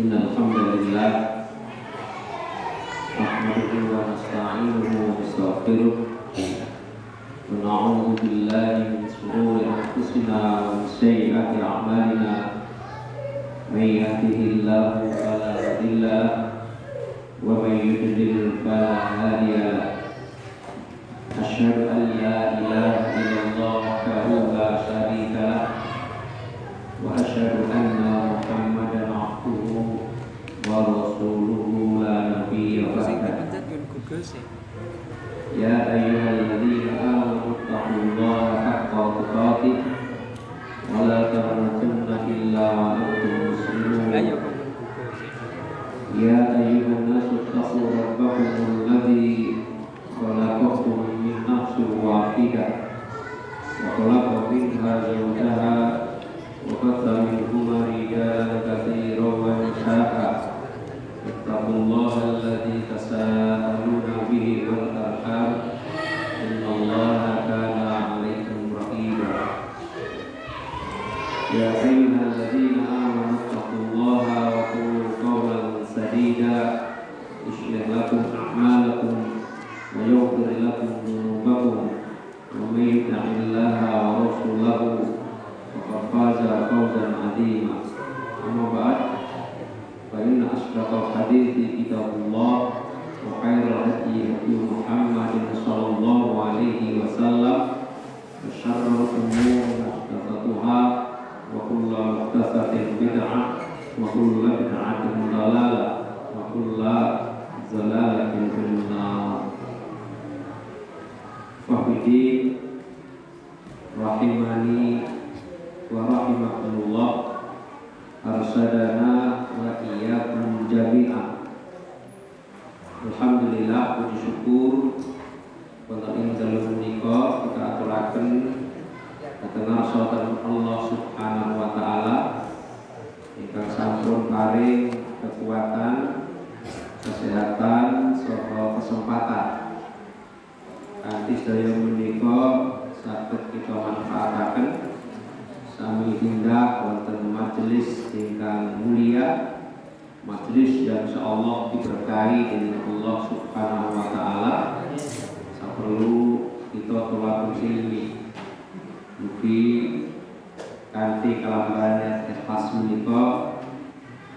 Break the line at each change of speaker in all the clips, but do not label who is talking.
الحمد لله نحمده ونستعينه ونستغفره ونعوذ بالله من شرور أنفسنا ومن سيئات أعمالنا من يهده الله فلا مضل له ومن يضلل فلا هادي له أشهد أن لا إله إلا الله وحده لا شريك له وأشهد أن محمدا عبده ورسوله لا نبي بعده يا أيها الذين آمنوا اتقوا الله حق تقاته ولا تموتن إلا وأنتم مسلمون يا أيها الناس اتقوا ربكم الذي خلقكم من نفس واحدة وخلق منها زوجها وبث منهما رجالا كثيرا ونساء اتقوا الله الذي تساءلون به والأرحام إن الله كان عليكم رقيبا يا أيها الذين آمنوا اتقوا الله وقولوا قولا سديدا يصلح لكم أعمالكم ويغفر لكم ذنوبكم ومن يطع الله ورسوله فقد فاز فوزا عظيما أما بعد فإن أصدق الحديث كتاب الله وخير الهدي هدي محمد صلى الله عليه وسلم وشر الأمور محدثاتها وكل محدثة بدعة وكل بدعة ضلالة وكل ضلالة في النار. Wahidin rahimani wa rahimakumullah arsadana wa iyyakum jami'an. Alhamdulillah, puji syukur wonten ing dalem menika kita aturaken dhateng sahabat Allah Subhanahu wa taala ingkang sampun paring kekuatan, kesehatan saha kesempatan kanthi sedaya menika saged kita manfaataken sami tindak wonten majelis ingkang mulia, majelis yang insyaallah diberkahi dening Allah Subhanahu wa taala. Saperlu kita tolak ilmi mugi kanthi kalambaran ikhlas menika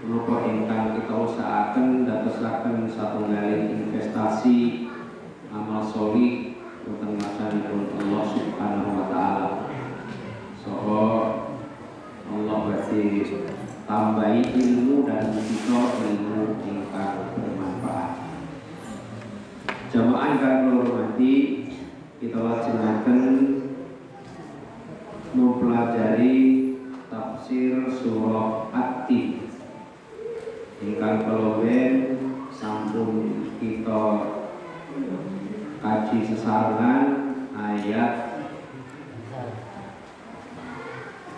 menapa ingkang kita usahaaken dadosaken satunggaling investasi amal sholih wonten ngasanipun Allah Subhanahu wa taala. Saha Allah badhe tambahi ilmu dan kita ilmu ingkang bermanfaat. Jamaah ingkang hormati, kita lajengaken mempelajari tafsir surah At-Tin ingkang keluwen sampun kita kaji sesarengan ayat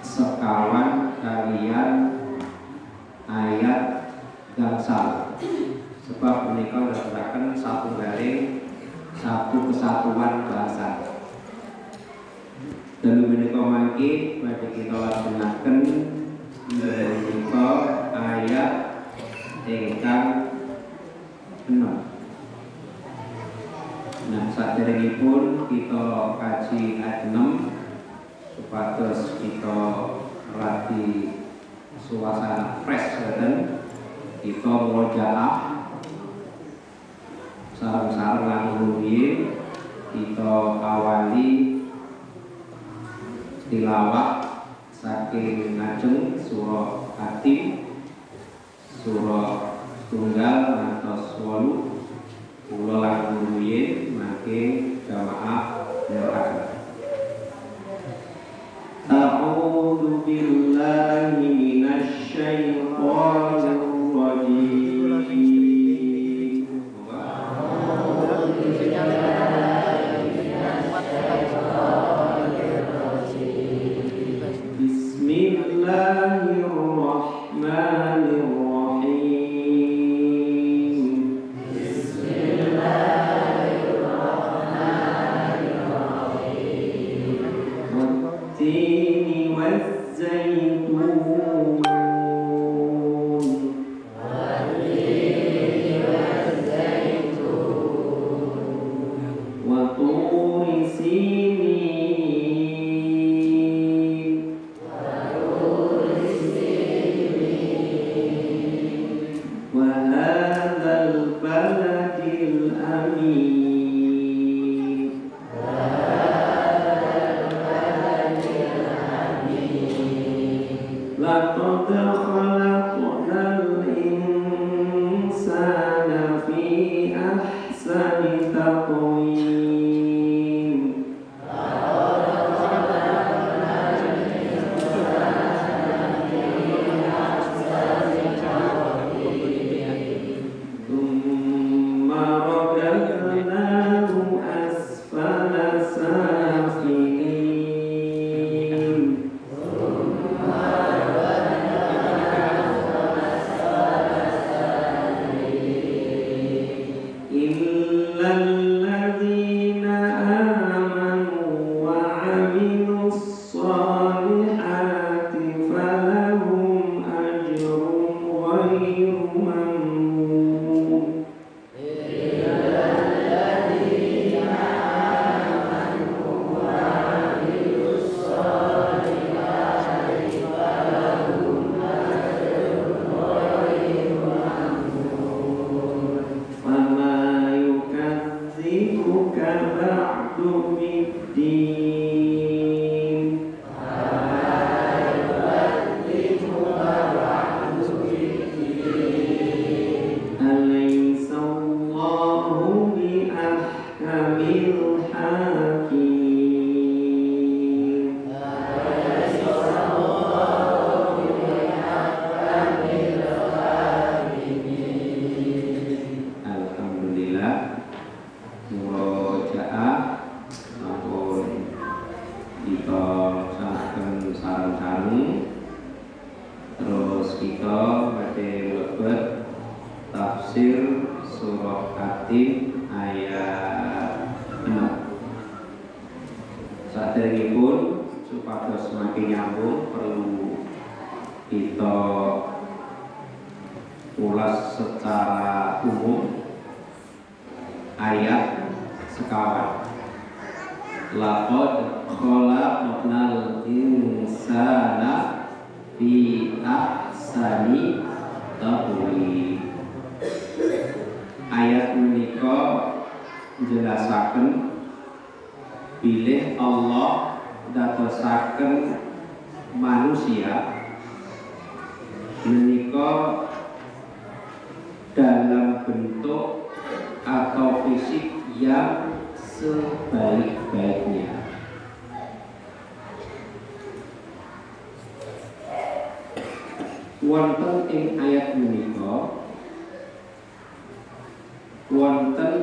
sekawan kalian ayat gangsal, sebab menika ndadekaken satu kesatuan bahasa. Dan menika mangke badhe kita lajengaken menika ayat ingkang 6. Nah, saderengipun kita kaji ayat 6 supados kita radi suasana fresh dan kita murojaah sareng-sareng lan rumiyin kita awali tilawah saking ngajeng surah At-Tin surah tunggal ngantos 8 kula lan rumiyin mangke jamaah niraken. A'udzu billahi minasy syaithanir rajim. Bismillahirrahmanirrahim. الأمين لقد خلقنا الإنسان في أحسن تقويم ثم رددناه أسفل سافلين إلا الذين آمنوا وعملوا الصالحات فلهم أجر غير ممنون فما يكذبك بعد بالدين أليس الله بأحكم الحاكمين Alhamdulillah murojaah sampun kita saken sareng-sareng terus kita badhe mlebet tafsir surah Atim ayat 6. Saderengipun supados semakin nyambung perlu kita ulas secara umum ayat sekawan. Laqad khalaqnal insana fi ahsani taqwim. Ayat menika njelasaken bilih Allah dadosaken manusia menika dalam bentuk atau fisik yang sebaik-baiknya. Wonten ing ayat menika wonten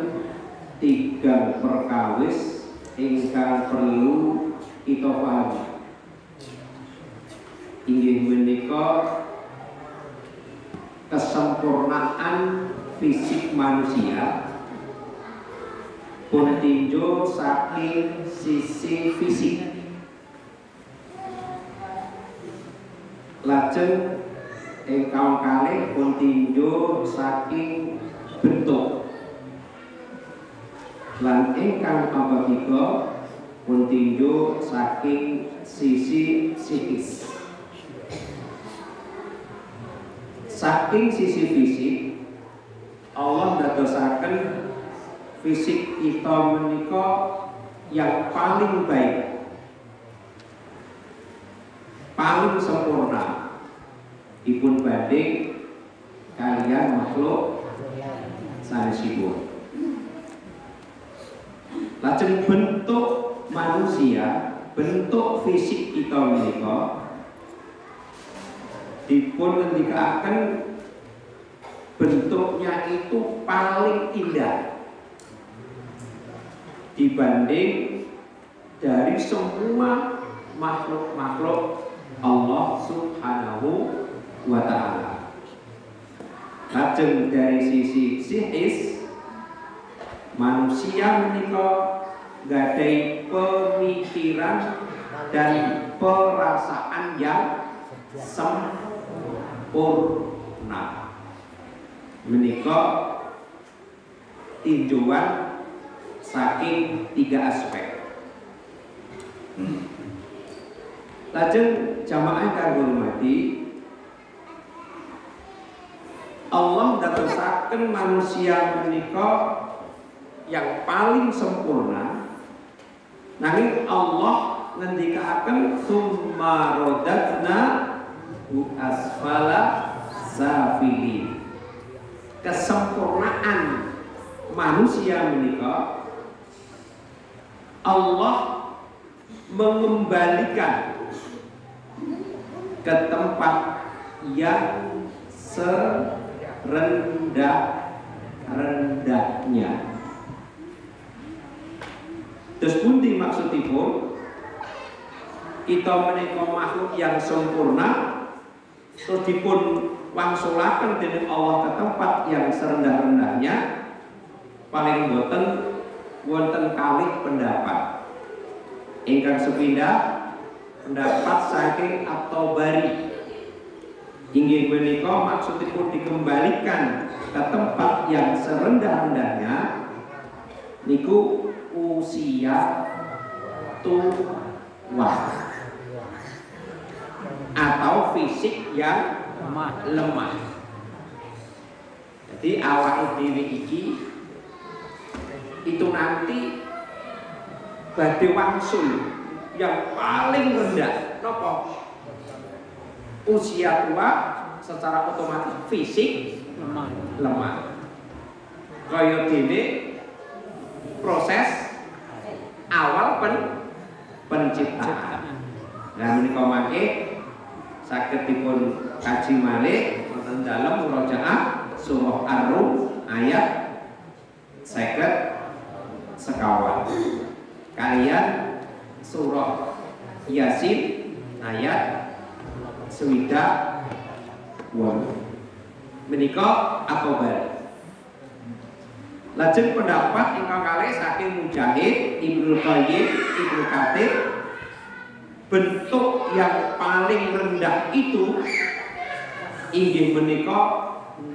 3 perkawis ingkang perlu kita pahami. Inggih menika kesempurnaan fisik manusia pun tinjau saking sisi fisik. Lajeng ingkang kalih pun tinjau saking bentuk. Lan ingkang ketiga pun tinjau saking sisi psikis. Saking sisi fisik Allah dadosaken fisik kita menika yang paling baik, paling sempurna dipun banding kalian makhluk sanesipun. Lajeng bentuk manusia, bentuk fisik kita menika dipun ngendikaken bentuknya itu paling indah dibanding dari semua makhluk-makhluk Allah Subhanahu wa ta'ala. Lajeng dari sisi psikis manusia menika gadai pemikiran dan perasaan yang sempurna. Menika tinjauan saking 3 aspek. Lajeng jamaah kang hormati, Allah ndadosaken manusia menika yang paling sempurna. Nanging Allah ngendikaken summa radadna asfala safilin. Kesempurnaan manusia menika Allah mengembalikan ke tempat yang serendah-rendahnya. Terus pundi maksudipun? Kita menika makhluk yang sempurna terus dipun wangsulaken dening Allah ke tempat yang serendah-rendahnya. Paling boten wonten kalih pendapat. Ingkang sepindah pendapat saking At-Tabari. Inggih menika maksudipun dikembalikan ke tempat yang serendah-rendahnya niku usia tua atau fisik yang lemah. Jadi awak dhewe iki itu nanti badhe wangsul yang paling rendah napa? Usia tua secara otomatis fisik lemah. Kaya dene proses awal penciptaan. Nah menika mangke saged dipun kaji malih wonten dalem murojaah surah Ar-Rum ayat 50 kalian surah Yasin ayat swidak menika At-Tabari. Lajeng pendapat ingkang kalih saking Mujahid, Ibnu Qayyim, Ibnu Katsir, bentuk yang paling rendah itu inggih menika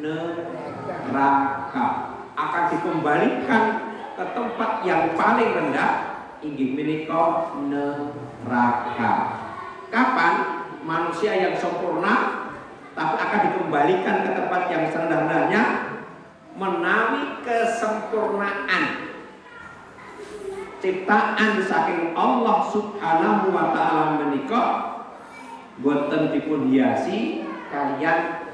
neraka, akan dikembalikan ke tempat yang paling rendah inggih menika neraka. Kapan manusia yang sempurna tapi akan dikembalikan ke tempat yang serendah-rendahnya? Menawi kesempurnaan ciptaan saking Allah Subhanahu wa taala menika boten dipun hiasi kalian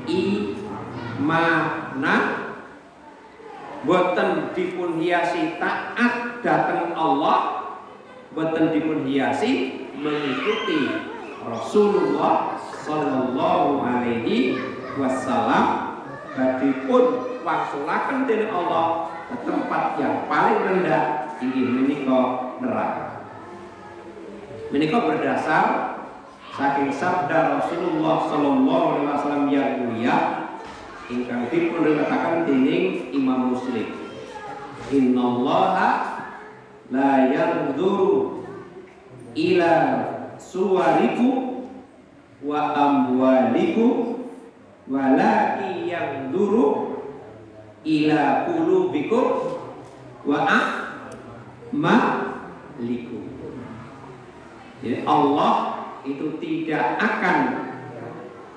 keimanan, boten dipun hiasi taat dhateng Allah, boten dipun hiasi mengikuti Rasulullah sallallahu alaihi wasallam. Badipun wangsulaken dening Allah ke tempat yang paling rendah inggih menika neraka. Menika berdasar saking sabda Rasulullah sallallahu alaihi wasallam yang mulia ingkang dipun riwayataken dening Imam Muslim. Innallaha la yanzuru ila suwarikum wa amwalikum walaki yanzuru ila qulubikum wa a'malikum. Jadi Allah itu tidak akan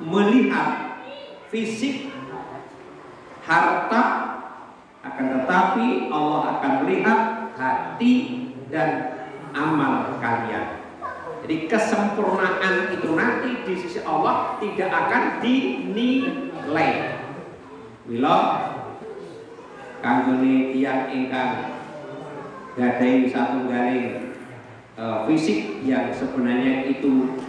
melihat fisik, harta, akan tetapi Allah akan melihat hati dan amal kalian. Jadi kesempurnaan itu nanti di sisi Allah tidak akan dinilai. Mila kanggone tiyang ingkang gadhahi satunggaling fisik yang sebenarnya itu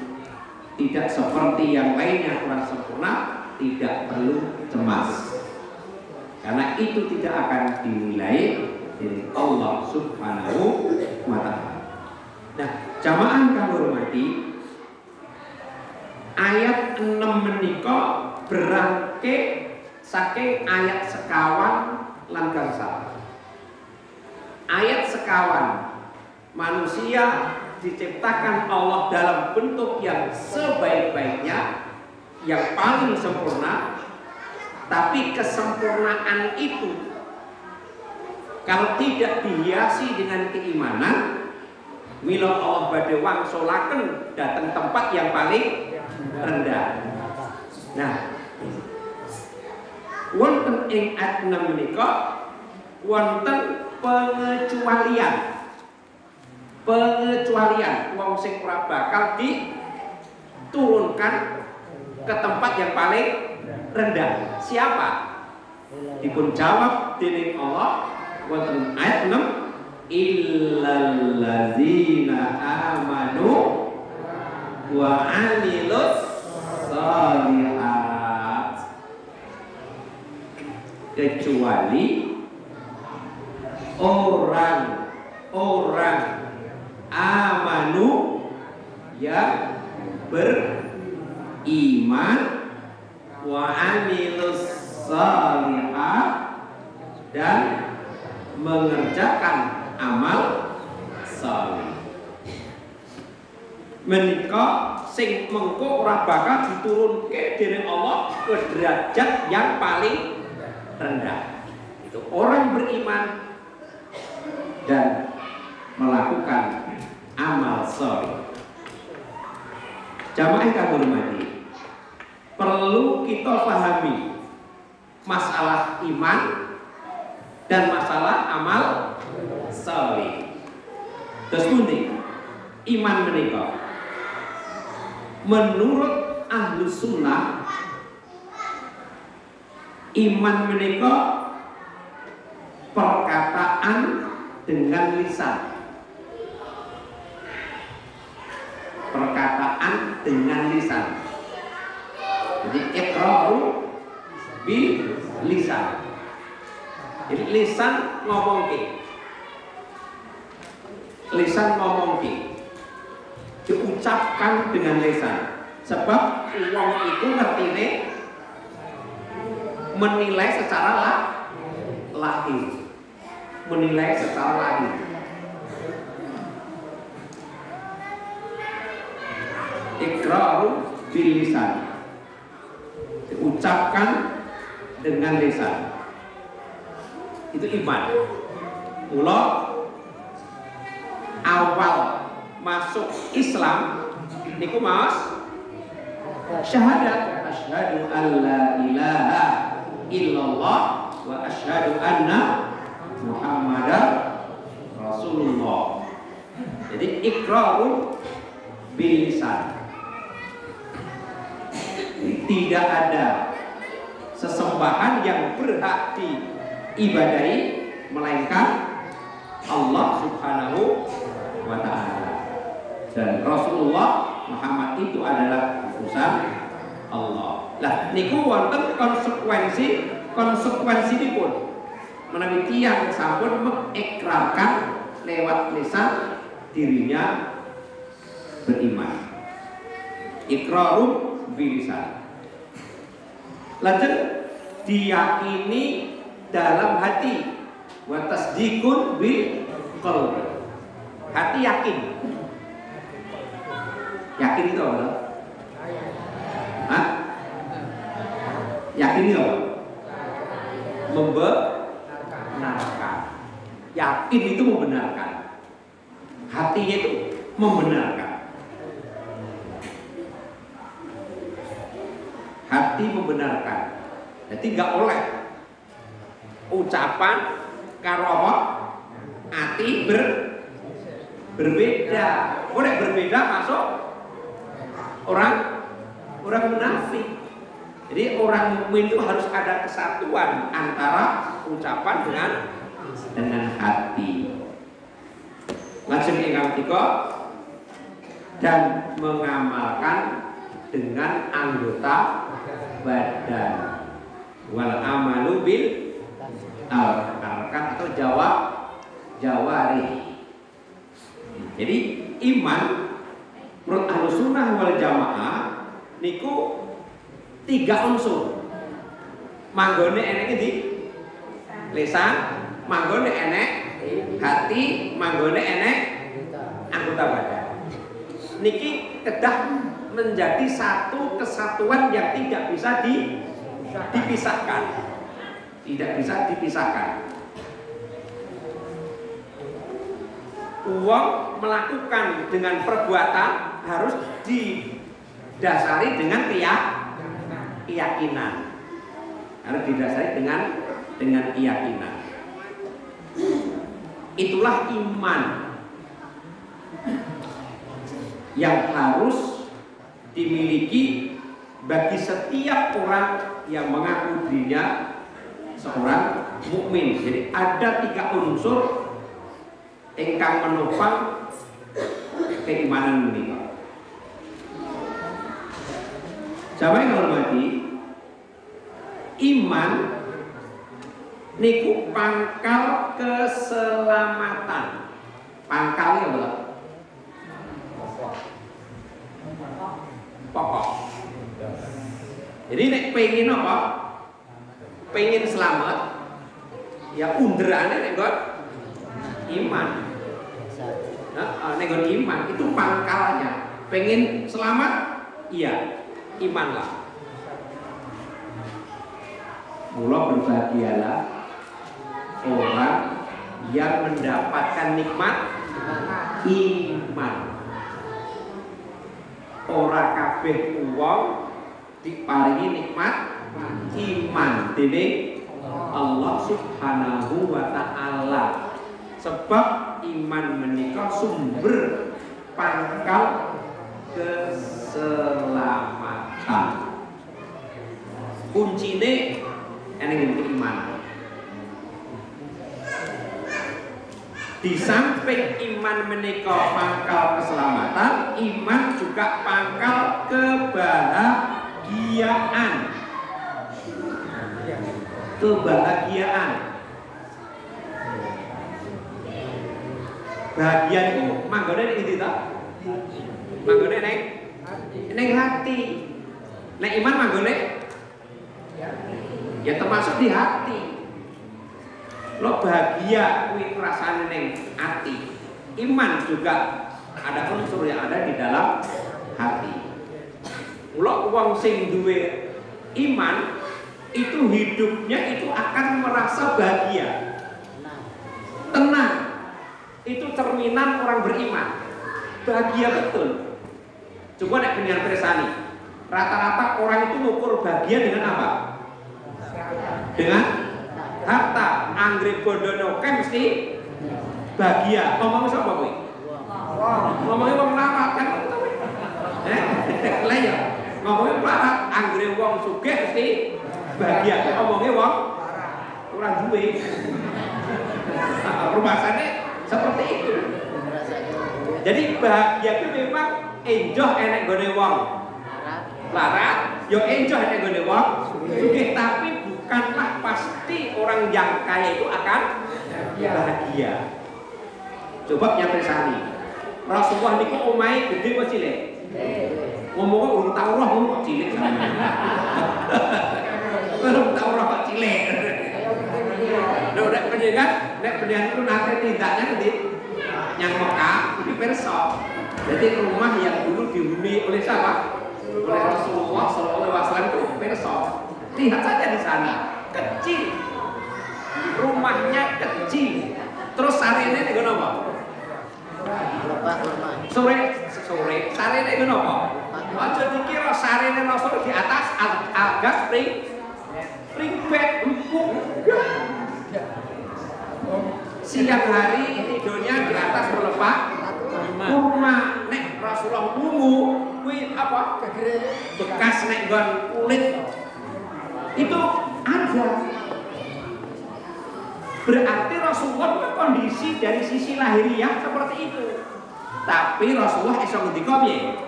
tidak seperti yang lainnya kurang sempurna, tidak perlu cemas. Karena itu tidak akan dinilai dari Allah Subhanahu wa taala. Nah, jamaah kang hormati, ayat 6 menika berangke saking ayat sekawan lan gangsal. Ayat sekawan, manusia diciptakan Allah dalam bentuk yang sebaik-baiknya, yang paling sempurna. Tapi kesempurnaan itu kalau tidak dihiasi dengan keimanan, mila Allah badhe wangsulaken datang tempat yang paling rendah. Nah, Wonten ing ayat 6 menika wonten pengecualian. Pengecualian wong sing ora bakal diturunkan ke tempat yang paling rendah. Siapa? Dipun jawab dening Allah wonten ayat 6 illal ladzina amanu wa 'amilus shalihat, kecuali orang-orang amanu yang beriman wa 'amilus shalihat dan mengerjakan amal saleh. Menika sing mengko ora bakal diturunke dening Allah ke derajat yang paling rendah. Itu orang beriman dan melakukan amal saleh. Jamaah yang kami hormati, perlu kita pahami masalah iman dan masalah amal saleh. Terus pundi iman menika menurut ahlu sunnah, iman menika perkataan dengan lisan. Perkataan dengan lisan. Jadi iqraru bil lisan. Jadi lisan ngomongke. Lisan ngomongke. Diucapkan dengan lisan. Sebab wong itu ngertine menilai secara lahir. Menilai secara lahir. Iqraru bil lisan. Diucapkan dengan lisan. Itu iman. Mula awal masuk Islam niku mas syahadat asyhadu alla ilaha illallah wa asyhadu anna muhammadar rasulullah. Jadi iqraru bil lisan. Tidak ada sesembahan yang berhak diibadahi melainkan Allah Subhanahu wa ta'ala, dan Rasulullah Muhammad itu adalah utusan Allah. Lah niku wonten konsekuensi dipun menawi tiyang sampun mengikrarkan lewat lisan dirinya beriman. Iqraru bilisan. Lanjut diyakini dalam hati, wa tasdiqun bil qalbi. Hati yakin. Yakin itu apa? Hah? Yakin itu apa? Membenarkan. Yakin itu membenarkan. Hatinya itu membenarkan. Hati membenarkan. Jadi nggak oleh ucapan karo apa? Hati berbeda. Boleh berbeda masuk orang munafik. Jadi orang mukmin itu harus ada kesatuan antara ucapan dengan hati. Langsung ingkang tiga, dan mengamalkan dengan anggota badan. Wal amalu bil arkan atau jawari. Jadi iman menurut Ahlus Sunnah wal Jamaah niku 3 unsur. Manggone enek di lisan, manggone enek hati, manggone enek anggota badan. Niki kedah menjadi satu kesatuan yang tidak bisa dipisahkan. Tidak bisa dipisahkan. Uang melakukan dengan perbuatan harus didasari dengan keyakinan.
harus didasari dengan keyakinan. Itulah iman yang harus dimiliki bagi setiap orang yang mengaku dirinya seorang mukmin. Jadi ada 3 unsur ingkang menopang keimanan menika. Jamaah yang hormati, iman niku pangkal keselamatan. Pangkalnya apa? Pokok. Jadi nek pengen apa? Pengen selamat, ya underane nek nggon iman. Nah, nek nggon iman itu pangkalnya. Pengen selamat, iya, imanlah. Mula berbahagialah orang yang mendapatkan nikmat iman. Ora kabeh wong diparingi nikmat iman dening Allah Subhanahu wa taala. Sebab iman menika sumber pangkal keselamatan. Kuncine eneng keimanan. Di samping iman menika pangkal keselamatan, iman juga pangkal kebahagiaan. Kebahagiaan. Bahagia itu manggone ning ndi ta? Manggone ning hati. Nek iman manggone ya termasuk di hati. Lo bahagia kuwi rasane ning ati. Iman juga ada unsur yang ada di dalam hati. Lo wong sing duwe iman itu hidupnya itu akan merasa bahagia, tenang. Itu cerminan orang beriman, bahagia betul. Coba nek pengen presani, rata-rata orang itu ngukur bahagia dengan apa? Dengan harta. Anggere bondono kan mesti bahagia. Ngomong sapa kowe? Ngomongnya wong larat kan. Lah ya. Ngomongnya larat, anggere wong sugih mesti bahagia. Ngomongnya wong ora duwe. Rumasane seperti itu. Jadi bahagia itu memang enjoh enek gone wong larat, yo enjoh enek gone wong sugih, tapi bukanlah pasti orang yang kaya itu akan bahagia. Coba nyatresani. Rasulullah niku omahe gede apa cilik? Ngomongnya urung tau roh kok cilik sampeyan. Urung tau roh kok cilik. Lho nek penjenengan, nek penjenengan itu nate tindaknya ngendi? Yang Mekah di Perso. Jadi rumah yang dulu dihuni oleh siapa? Oleh Rasulullah SAW itu Perso. Lihat saja di sana, kecil. Rumahnya kecil. Terus sarene niku napa? Sore sarene niku napa? Aja dikira sarene Rasul di atas alga spring bed empuk. Siang hari tidurnya di atas pelepah kurma. Nek Rasulullah ungu kuwi apa? Bekas nek nggon kulit itu ada. Berarti Rasulullah kondisi dari sisi lahiriah seperti itu. Tapi Rasulullah iso ngendika piye?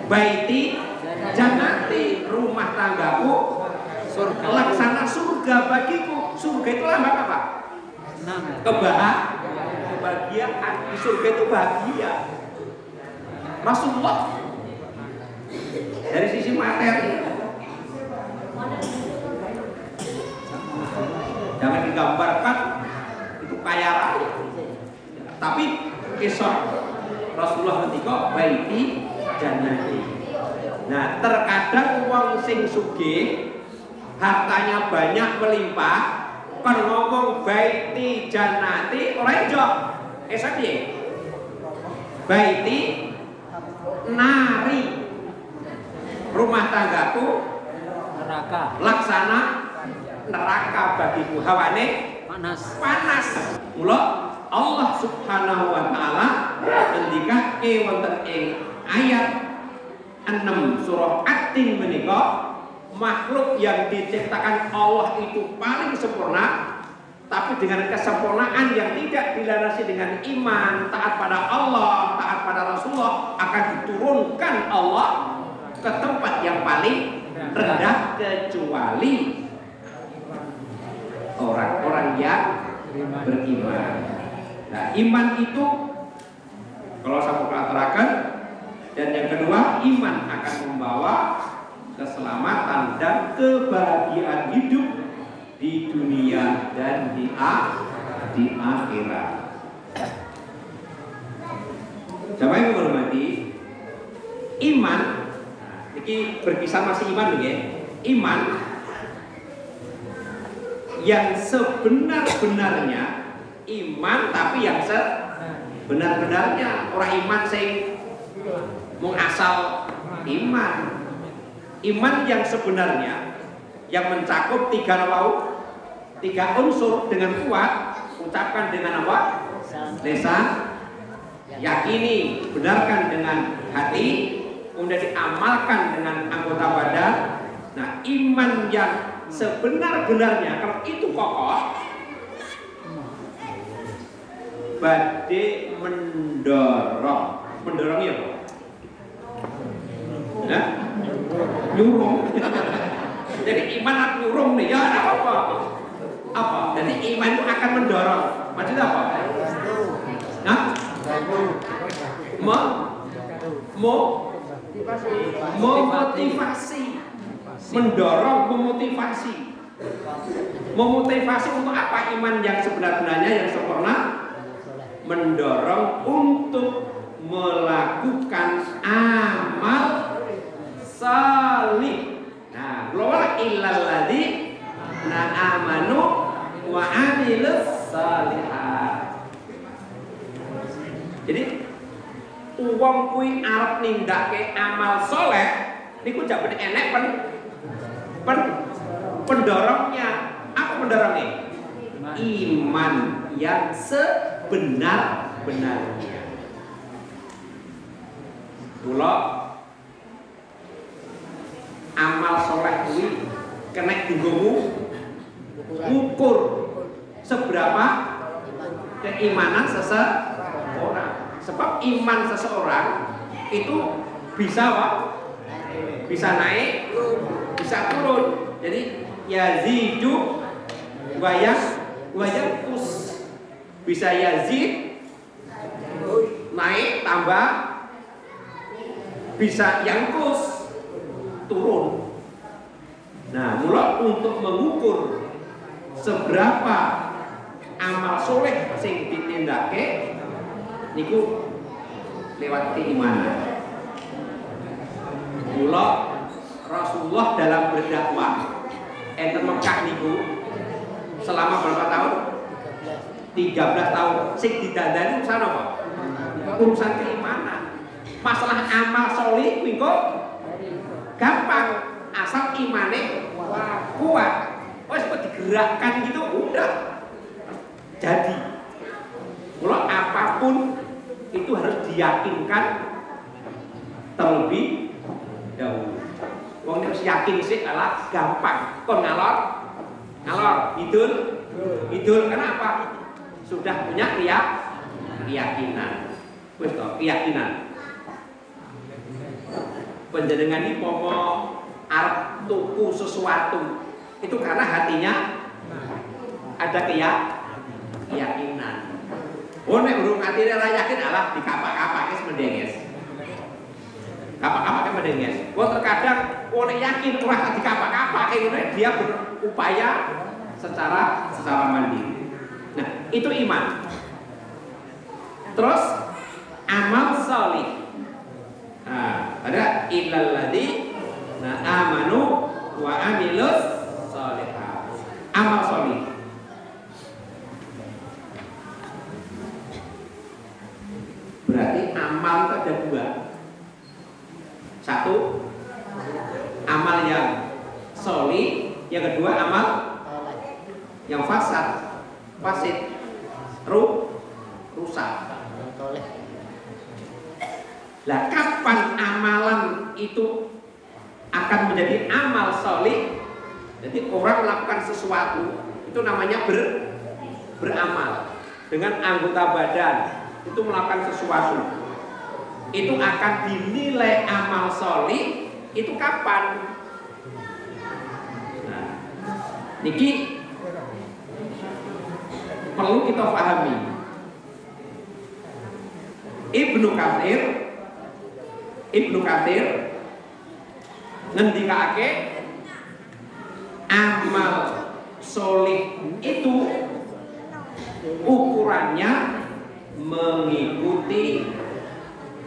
Baiti jannati, rumah tanggaku surga, laksana surga bagiku. Surga itu lambang apa? Kebahagiaan. Di surga itu bahagia. Rasulullah dari sisi materi jangan digambarkan itu kaya raya, tapi kisah Rasulullah ketika baiti jannati. Nah, terkadang wong sing sugih hartanya banyak melimpah, kan ngomong baiti jannati ora ijo. Esa piye? Baiti nari, rumah tanggaku laksana neraka bagiku, hawane panas. Mula Allah Subhanahu wa taala ngendikake wonten ing ayat 6 surah At-Tin menika, makhluk yang diciptakan Allah itu paling sempurna, tapi dengan kesempurnaan yang tidak dilandasi dengan iman, taat pada Allah, taat pada Rasulullah, akan diturunkan Allah ke tempat yang paling rendah, kecuali orang-orang yang beriman. Nah, iman itu kalau saya katakan, dan yang kedua, iman akan membawa keselamatan dan kebahagiaan hidup di dunia dan di akhirat. Jamaah yang menghormati, iman ini berkisah masih iman ya. Iman yang sebenar-benarnya iman, tapi yang sebenar-benarnya orang iman sing mung asal iman. Iman yang sebenarnya yang mencakup tiga unsur dengan kuat, ucapkan dengan apa? Lisan, yakini, benarkan dengan hati, kemudian diamalkan dengan anggota badan. Nah, iman yang sebenar-benarnya kalau itu kokoh, badhe mendorongnya apa? Nah, nyurung. Jadi iman aku nyurung nih, ya apa? Jadi iman itu akan mendorong. Maksudnya apa? Nah, memotivasi, mendorong, memotivasi. Memotivasi untuk apa? Iman yang sebenar-benarnya, yang sempurna, mendorong untuk melakukan amal salih. Nah, wala illal ladzina amanu wa amilus shalihat. Jadi uang kuwi arep nindakake amal soleh niku jabane enek pendorongnya. Apa pendorongnya? Iman yang sebenar-benarnya. Kula amal soleh kuwi kena dinggomu ngukur seberapa keimanan seseorang. Sebab iman seseorang itu bisa apa? Bisa naik, bisa turun. Jadi yazidu wa yanqus. Bisa yazid, naik, tambah, bisa yanqus, turun. Nah, mula untuk mengukur seberapa amal soleh sing ditindake niku lewat keimanan. Mula Rasulullah dalam berdakwah enten Mekah niku selama berapa tahun? 13 tahun. Sing didandani urusan apa? Urusan keimanan. Masalah amal soleh kuwi kok gampang, asal imane kuat. Wes kok digerakkan gitu udah jadi. Mula apapun itu harus diyakinkan terlebih dahulu. Wong nek yakin sih adalah gampang. Kon ngalor, idul kenapa? Sudah punya keyakinan. Wis to, keyakinan. Panjenengan iki pomo arep tuku sesuatu itu karena hatinya ada keyakinan. Oh nek urung atine ora yakin alah dikapak-kapake semendenges. Kapak-kapake mendenges. Wong terkadang nek yakin ora dikapak-kapake ngene dia berupaya secara mandiri. Nah, itu iman. Terus amal salih. Nah, ada illal ladzina amanu wa amilus shalihat. Amal salih. Berarti amal itu ada dua. Satu, amal yang solih, yang kedua amal yang fasid, rusak. Lah kapan amalan itu akan menjadi amal solih? Jadi orang melakukan sesuatu itu namanya beramal dengan anggota badan, itu melakukan sesuatu, itu akan dinilai amal solih itu kapan? Nah, niki perlu kita pahami. Ibnu Katsir ngendikake amal solih itu ukurannya mengikuti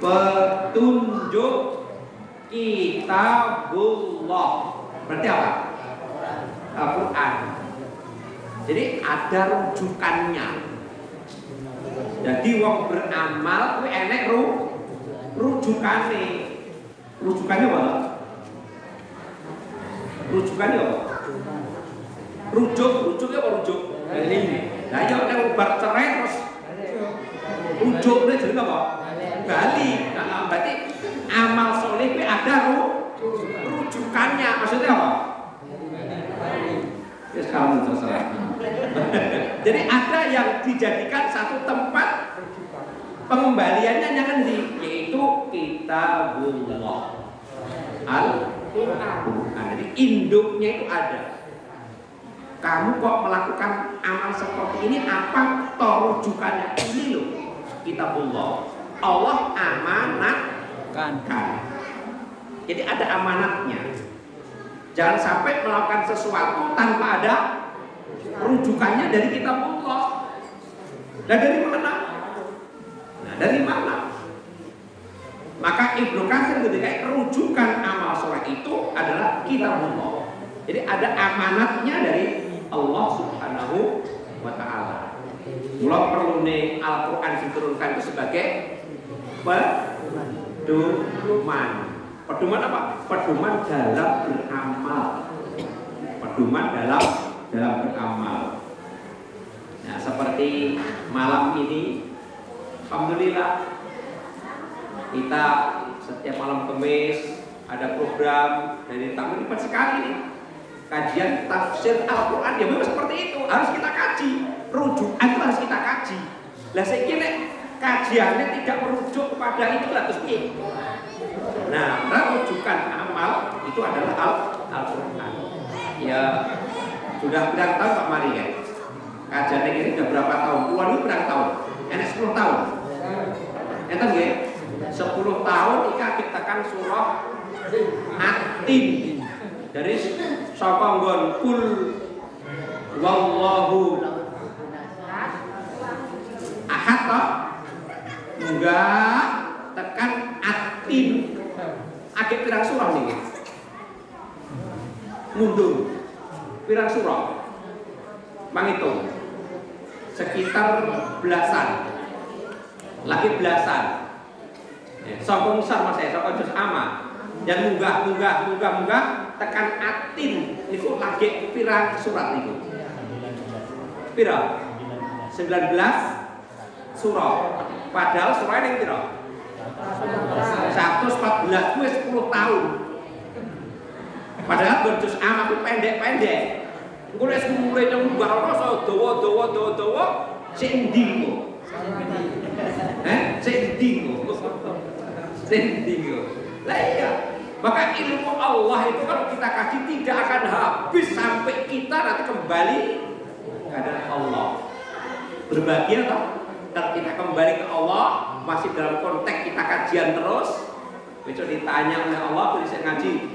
petunjuk kitabullah. Berarti apa? Al-Quran. Jadi ada rujukannya. Jadi wong beramal kuwi enek rujukane. Rujukannya apa? Rujukannya apa? Rujuknya apa rujuk? Ini. Lah yo nek ubar cerai terus rujuknya jadi apa? Bali. Nah, berarti amal soleh kuwi ada rujukannya. Maksudnya apa? Ya kamu terserah. Jadi ada yang dijadikan satu tempat pengembaliannya yang endi? Yaitu kitabullah. Al-Quran. Jadi induknya itu ada. Kamu kok melakukan amal seperti ini, apa rujukannya? Ini loh kitabullah. Allah amanatkan. Jadi ada amanatnya. Jangan sampai melakukan sesuatu tanpa ada rujukannya dari kitabullah. Dan dari mana? Nah, dari mana? Maka Ibnu Katsir ketika rujukan amal soleh itu adalah kitabullah. Jadi ada amanatnya dari Allah Subhanahu wa ta'ala. Mula perlu Al-Quran diturunkan itu sebagai pedoman. Pedoman apa? Pedoman dalam beramal. Pedoman dalam beramal. Nah, seperti malam ini, alhamdulillah kita setiap malam Kamis ada program dari tamu hebat sekali nih. Kajian tafsir Al-Quran, ya memang seperti itu, harus kita kaji, rujukan itu harus kita kaji. Lah saya kira kajiannya tidak merujuk kepada itu lah terus piye. Nah, rujukan amal itu adalah Al-Quran. Ya sudah berapa tahun Pak Mari ya? Kajian ini sudah berapa tahun? Puluhan itu berapa tahun? Enak 10 tahun. Enten nggih? 10 tahun kita ciptakan surah At-Tin. Dari saka nggon kul wallahu ahad toh enggak tekan At-Tin akeh pirang surah niki mundur pirang surah manghitung sekitar belasan lagi belasan saka misal Mas saya saka juz amma dan munggah tekan At-Tin niku lagi pirang surat niku. Pira? 19 surah. Padahal surah ning pira? 114 kuwi 10 tahun. Padahal juz amma kuwi pendek-pendek. Engko nek mulai munggah ora dawa sik endi kok? Sik endi kok? Sik endi kok? Lah iya. Maka ilmu Allah itu kalau kita kaji tidak akan habis sampai kita nanti kembali kepada Allah. Berbahagia toh? Kalau kita kembali ke Allah masih dalam konteks kita kajian terus, besok ditanya oleh Allah tulis ngaji.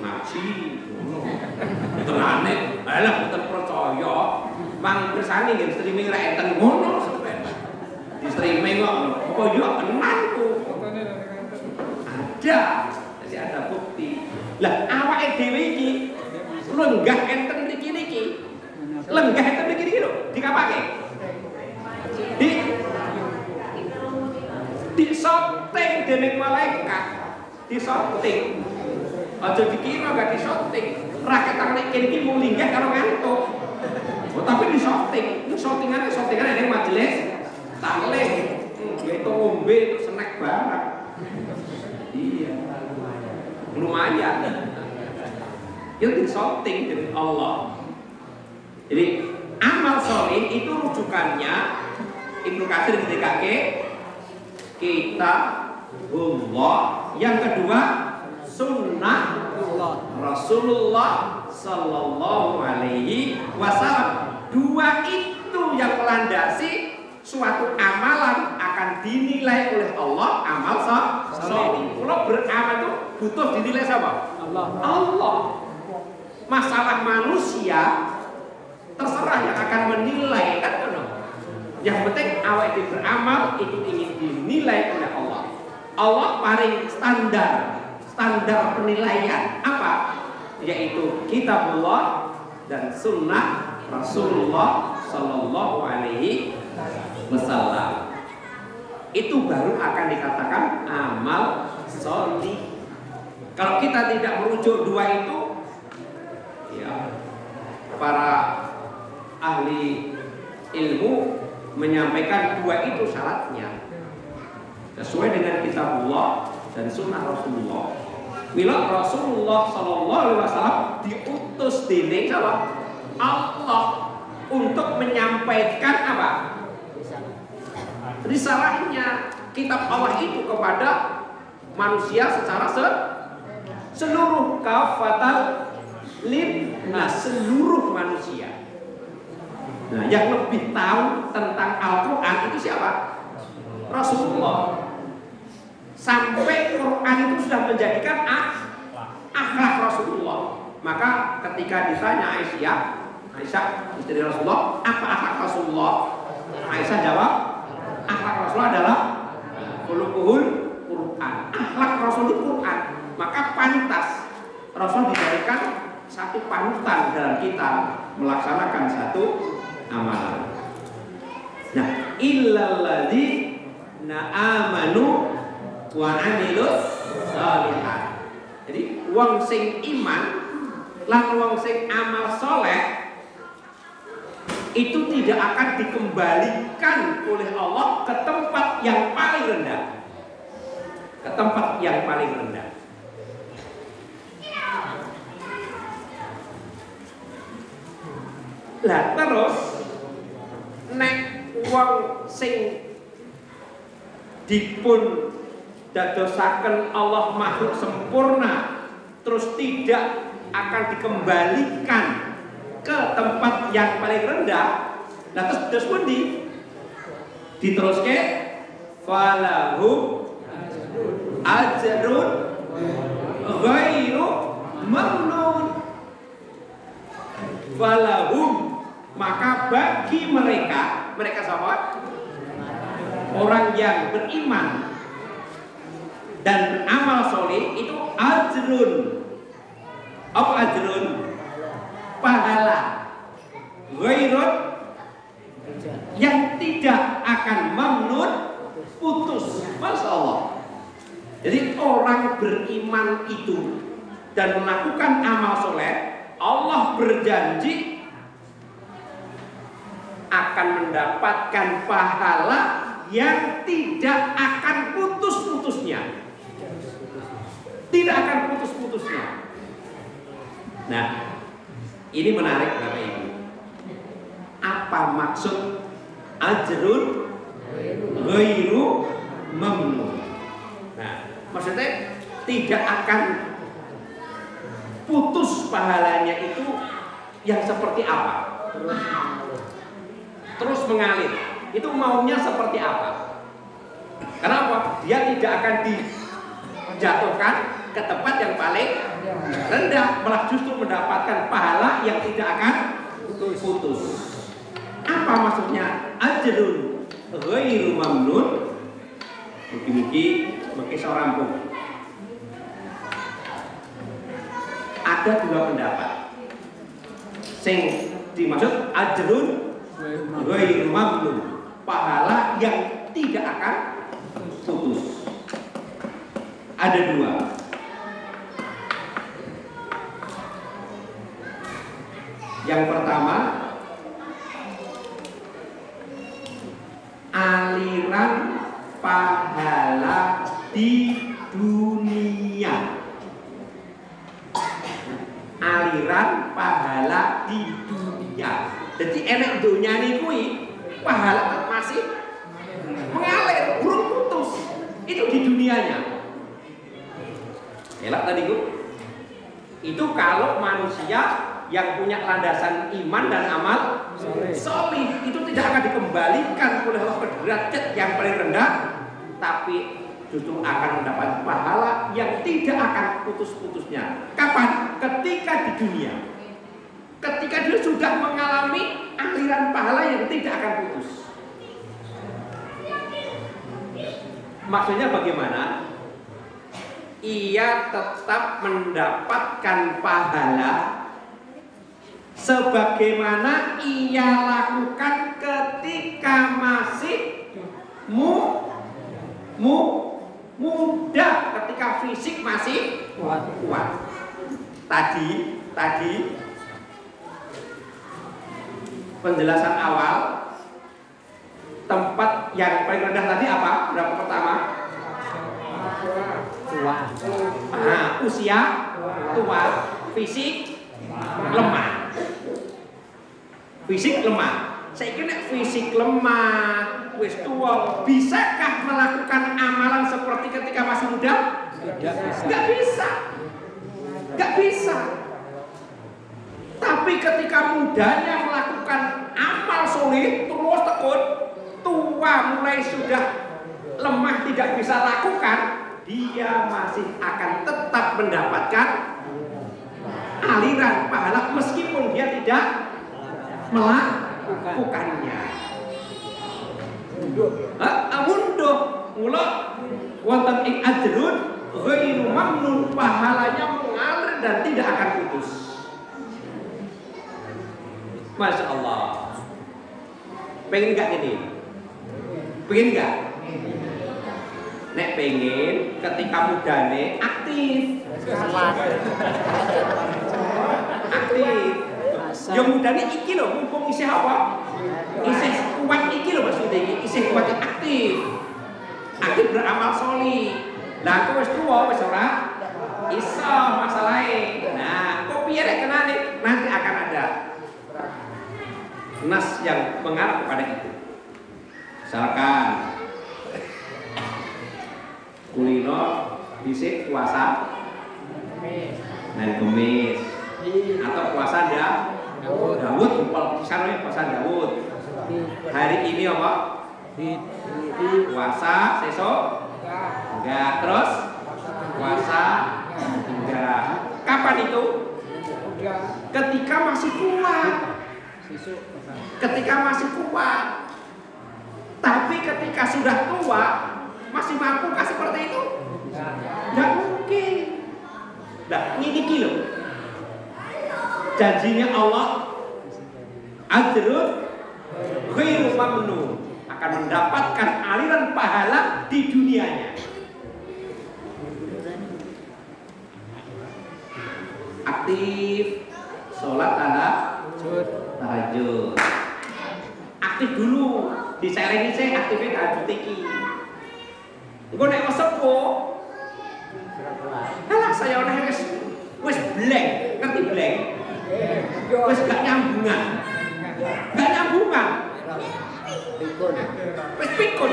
Tenane, alah mboten percaya. Mang kersane nggih streaming ra enten ngono sampean. Di streaming kok apa yo kenanku. Ada bukti. Lah awake dhewe iki lenggah enten niki. Lenggah enten niki lho, dikapake. Disoting dening malaikat. Disoting. Aja dikira gak disoting. rakyat nek kene iki mung linggih karo ngantuk. Oh, tapi di sortingannya ada majelis taklim. Itu ngombe itu snack barang. Iya. Lumayan. Itu di sorting dari Allah. Jadi amal soleh itu rujukannya Ibnu Katsir ketika kita Allah, yang kedua sunnah Rasulullah Sallallahu Alaihi Wasallam. Dua itu yang melandasi suatu amalan akan dinilai oleh Allah amal soleh. Kalau beramal itu butuh dinilai sama Allah. Masalah manusia terserah yang akan menilai kan. Yang penting awak itu beramal itu ingin dinilai oleh Allah. Allah paling standar penilaian apa? Yaitu kitabullah dan sunnah Rasulullah Sallallahu Alaihi Wasallam. Itu baru akan dikatakan amal sholih. Kalau kita tidak merujuk dua itu, ya, para ahli ilmu menyampaikan dua itu syaratnya sesuai dengan kitabullah dan sunnah Rasulullah. Bila Rasulullah Sallallahu Alaihi Wasallam diutus dening Allah untuk menyampaikan apa? Risalahnya, kitab Allah itu kepada manusia secara seluruh kafatal linnas, seluruh manusia. Nah, yang lebih tahu tentang Al-Quran itu siapa? Rasulullah. Sampai Quran itu sudah menjadikan akhlak Rasulullah. Maka ketika ditanya Aisyah istri Rasulullah, apa akhlak Rasulullah? Aisyah jawab, akhlak Rasulullah adalah khuluquhul Quran. Akhlak Rasul itu Quran. Maka pantas Rasul dijadikan satu panutan dalam kita melaksanakan satu amalan. Nah, illalladzina amanu wa amilus shalihat. Jadi wong sing iman lan wong sing amal soleh itu tidak akan dikembalikan oleh Allah ke tempat yang paling rendah. Ke tempat yang paling rendah. Lah terus nek wong sing dipun dadosaken Allah makhluk sempurna terus tidak akan dikembalikan ke tempat yang paling rendah. Nah terus pundi? Diteruske falahu ajrun ghairu mamnun. Falahum, maka bagi mereka siapa? Orang yang beriman dan beramal soleh itu ajrun. Apa ajrun? Pahala. Ghairun, yang tidak akan mamnun, putus. Masya Allah. Jadi orang beriman itu dan melakukan amal soleh, Allah berjanji akan mendapatkan pahala yang tidak akan putus-putusnya. Tidak akan putus-putusnya. Nah, ini menarik Bapak Ibu. Apa maksud ajrun ghairu mamnun? Nah, maksudnya tidak akan putus pahalanya itu yang seperti apa? Terus mengalir. Itu maunya seperti apa? Kenapa? Dia tidak akan dijatuhkan ke tempat yang paling rendah, malah justru mendapatkan pahala yang tidak akan putus. Apa maksudnya ajrun ghairu mamnun? Mugi-mugi seorang pun. Ada dua pendapat. Sing dimaksud ajrun ghairu mamnun, pahala yang tidak akan putus. Ada dua. aliran pahala di dunia. Aliran pahala di dunia. Jadi enek dunia ini kuwi pahala masih mengalir, burung putus. Itu di dunianya. Elak tadi Bu. Itu kalau manusia yang punya landasan iman dan amal solih, itu tidak akan dikembalikan oleh Allah ke derajat yang paling rendah, tapi justru akan mendapat pahala yang tidak akan putus-putusnya. Kapan? Ketika di dunia. Ketika dia sudah mengalami aliran pahala yang tidak akan putus. Maksudnya bagaimana? Ia tetap mendapatkan pahala sebagaimana ia lakukan ketika masih muda, ketika fisik masih kuat. Tadi penjelasan awal, tempat yang paling rendah tadi apa? Berapa pertama? Tua. Usia tua, fisik lemah. Fisik lemah. Saya kira fisik lemah, wis tua, bisakah melakukan amalan seperti ketika masih muda? Tidak bisa. Gak bisa. Tapi ketika mudanya melakukan amal soleh, terus tekun, tua mulai sudah lemah tidak bisa lakukan, dia masih akan tetap mendapatkan aliran pahala meskipun dia tidak melakukannya. Munduh, mula wonten ing ajrun ghairu mamnun, pahalanya mengalir dan tidak akan putus. Masya Allah. Pengen gak ini? Pengen gak? Nek pengen ketika mudane aktif. Aktif. Yang mudane iki lho, mumpung isih apa? Isih kuat iki lho maksudnya iki, isih kuat aktif. Aktif beramal sholih. Lah kok wis tuwa wis ora iso masalahe. Nah, kok piye rek kenane? Nanti akan ada nas yang mengarah kepada itu. Misalkan kulino dhisik puasa dan Kemis atau puasa Daud, misalnya puasa Daud. Hari ini apa? Puasa sesok enggak, terus puasa enggak. Kapan itu? Ketika masih kuat. Ketika masih kuat. Tapi ketika sudah tua, masih mampukah seperti itu? Tidak mungkin. Nah, ini kilo. Janjinya Allah, ajrun ghairu mamnun, akan mendapatkan aliran pahala di dunianya. Aktif sholat tahajud. Aktif dulu, diselengi saya aktifnya tahajud iki. Engko nek wis sepuh, halah saya oleh wis blank, ngerti blank? Wis gak nyambungan. Gak nyambungan. Wis pikun.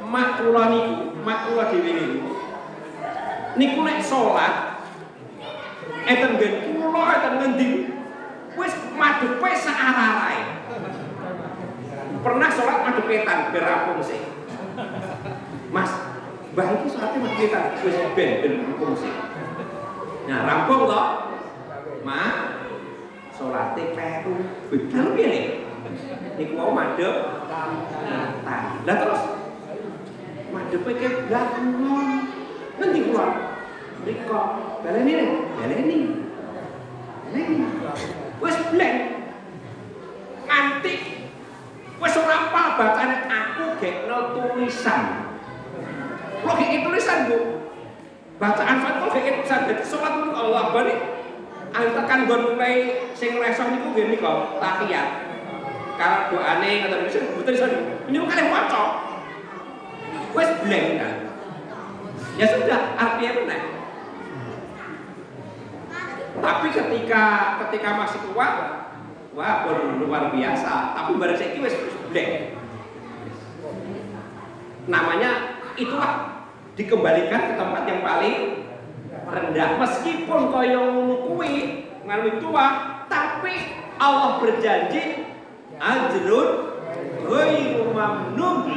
Mak kula dhewe niku nek salat enten nggen kula enten ngendi wis madhepe saararae. Pernah sholat madepetan berampung sih. Mas, mbah iki sholatnya madepetan wis ben rampung sih. Nah, rampung toh. Mak, sholatnya peru. Lalu piye? Niku mau madhep tan. Lah terus madhepe ke belakang. Nanti kula. Riko, baleni. Wis blank. Nganti wis ora apal bacane, aku gekno tulisan. Lo gek tulisan, Bu. Bacaan Fatihah gek tulisan. Dadi salat niku Allah bani tekan nggon mulai sing leso niku nggih nika tahiyat. karena doane atau betul ini kalian waca. Wes blank kan. Ya sudah, artinya benar. Tapi ketika masih kuat, wah luar biasa. Tapi barang saiki wes blank. Namanya itulah dikembalikan ke tempat yang paling rendah. Meskipun koyo ngono kuwi ngaruh tua, tapi Allah berjanji ajrun ghairu mamnun,